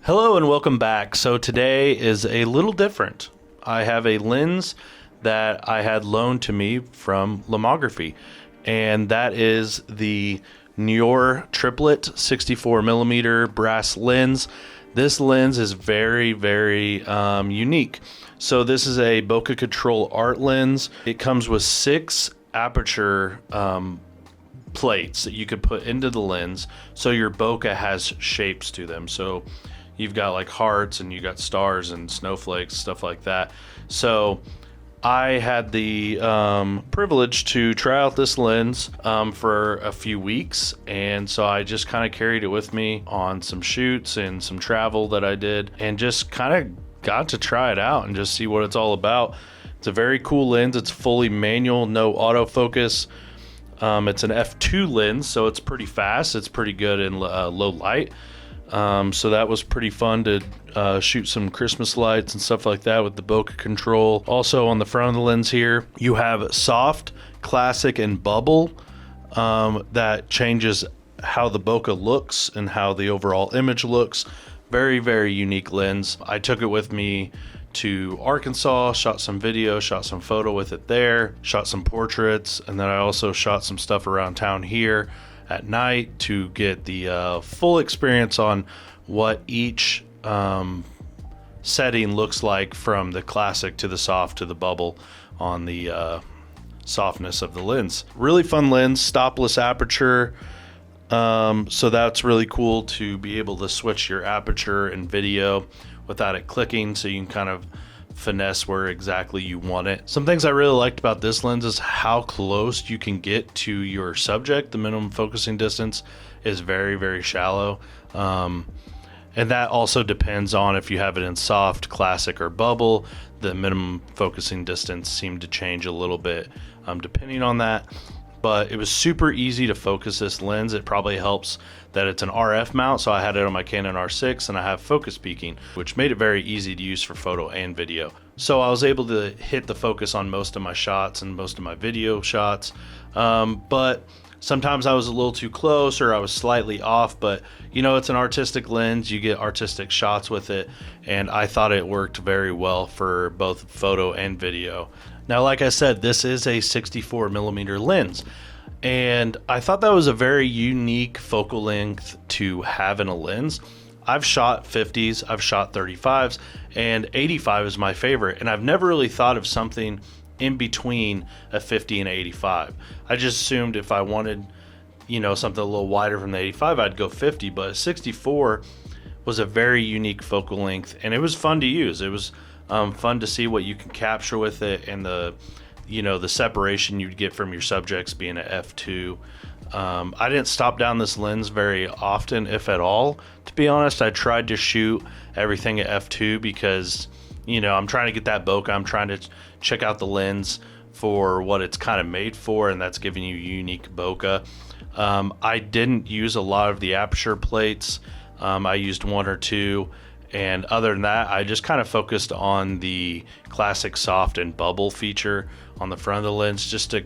Hello and welcome back. So today is a little different. I have a lens that I had loaned to me from Lomography, and that is the Nour Triplet 64mm brass lens. This lens is very unique. So this is a bokeh control art lens. It comes with 6 aperture plates that you could put into the lens, so your bokeh has shapes to them. So you've got like hearts and you got stars and snowflakes, stuff like that. So I had the privilege to try out this lens for a few weeks, and so I just kind of carried it with me on some shoots and some travel that I did, and just kind of got to try it out and just see what it's all about. It's a very cool lens. It's fully manual, no autofocus. It's an f2 lens, so it's pretty fast. It's pretty good in low light. So that was pretty fun to shoot some Christmas lights and stuff like that with the bokeh control. Also on the front of the lens here, you have soft, classic, and bubble that changes how the bokeh looks and how the overall image looks. Very unique lens. I took it with me to Arkansas, shot some video, shot some photo with it there, shot some portraits, and then I also shot some stuff around town here at night to get the full experience on what each setting looks like, from the classic to the soft to the bubble on the softness of the lens. Really fun lens, stopless aperture. So that's really cool to be able to switch your aperture and video without it clicking, so you can kind of finesse where exactly you want it. Some things I really liked about this lens is how close you can get to your subject. The minimum focusing distance is very shallow. And that also depends on if you have it in soft, classic, or bubble. The minimum focusing distance seemed to change a little bit depending on that. But it was super easy to focus this lens. It probably helps that it's an RF mount, so I had it on my Canon R6 and I have focus peaking, which made it very easy to use for photo and video. So I was able to hit the focus on most of my shots and most of my video shots, but sometimes I was a little too close or I was slightly off. But you know, it's an artistic lens, you get artistic shots with it, and I thought it worked very well for both photo and video. Now, like I said, this is a 64mm lens, and I thought that was a very unique focal length to have in a lens. I've shot 50s, I've shot 35s, and 85 is my favorite, and I've never really thought of something in between a 50 and 85. I just assumed if I wanted, you know, something a little wider from the 85, I'd go 50, but 64 was a very unique focal length, and it was fun to use. It was fun to see what you can capture with it, and the separation you'd get from your subjects being at f2. I didn't stop down this lens very often, if at all, to be honest. I tried to shoot everything at f2 because, you know, I'm trying to get that bokeh. I'm trying to check out the lens for what it's kind of made for, and that's giving you unique bokeh. I didn't use a lot of the aperture plates. I used 1 or 2. And other than that, I just kind of focused on the classic soft and bubble feature on the front of the lens, just to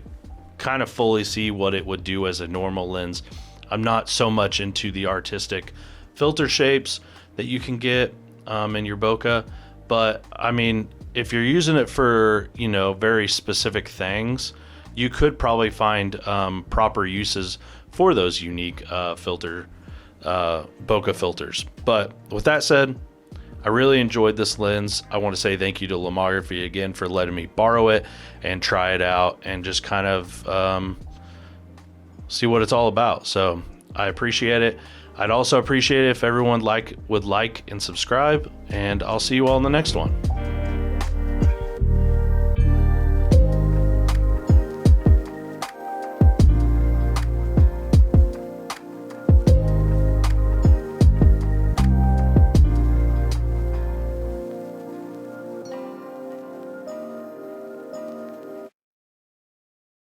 kind of fully see what it would do as a normal lens. I'm not so much into the artistic filter shapes that you can get in your bokeh, but I mean, if you're using it for, you know, very specific things, you could probably find proper uses for those unique bokeh filters. But with that said, I really enjoyed this lens. I want to say thank you to Lomography again for letting me borrow it and try it out and just kind of see what it's all about. So I appreciate it. I'd also appreciate it if everyone would like and subscribe, and I'll see you all in the next one.